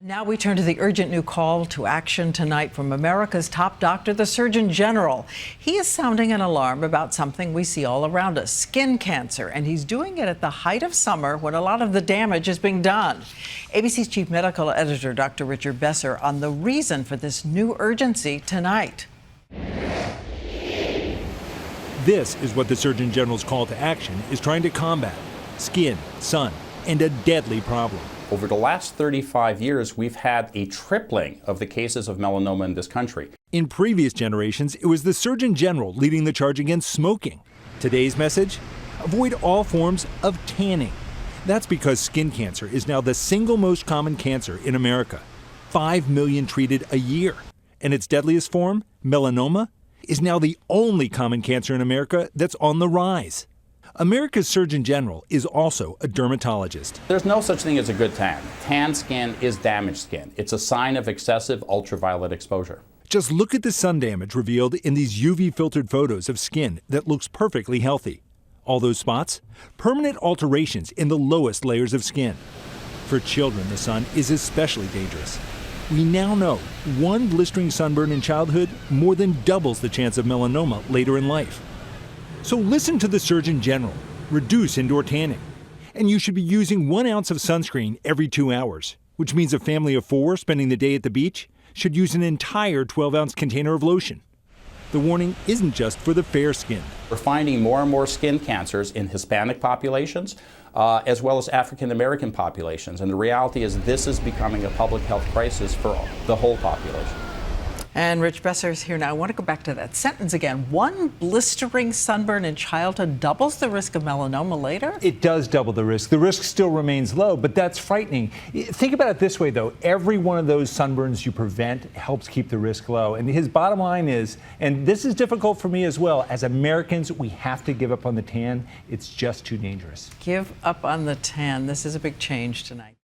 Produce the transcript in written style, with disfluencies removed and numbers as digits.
Now we turn to the urgent new call to action tonight from America's top doctor, the Surgeon General. He is sounding an alarm about something we see all around us, skin cancer, and he's doing it at the height of summer when a lot of the damage is being done. ABC's chief medical editor, Dr. Richard Besser, on the reason for this new urgency tonight. This is what the Surgeon General's call to action is trying to combat: skin, sun, and a deadly problem. Over the last 35 years, we've had a tripling of the cases of melanoma in this country. In previous generations, it was the Surgeon General leading the charge against smoking. Today's message? Avoid all forms of tanning. That's because skin cancer is now the single most common cancer in America. 5 million treated a year. And its deadliest form, melanoma, is now the only common cancer in America that's on the rise. America's Surgeon General is also a dermatologist. There's no such thing as a good tan. Tan skin is damaged skin. It's a sign of excessive ultraviolet exposure. Just look at the sun damage revealed in these UV-filtered photos of skin that looks perfectly healthy. All those spots? Permanent alterations in the lowest layers of skin. For children, the sun is especially dangerous. We now know one blistering sunburn in childhood more than doubles the chance of melanoma later in life. So listen to the Surgeon General. Reduce indoor tanning. And you should be using 1 ounce of sunscreen every 2 hours, which means a family of 4 spending the day at the beach should use an entire 12-ounce container of lotion. The warning isn't just for the fair-skinned. We're finding more and more skin cancers in Hispanic populations, as well as African American populations. And the reality is this is becoming a public health crisis for the whole population. And Rich Besser is here now. I want to go back to that sentence again. One blistering sunburn in childhood doubles the risk of melanoma later? It does double the risk. The risk still remains low, but that's frightening. Think about it this way, though. Every one of those sunburns you prevent helps keep the risk low. And his bottom line is, and this is difficult for me as well, as Americans, we have to give up on the tan. It's just too dangerous. Give up on the tan. This is a big change tonight.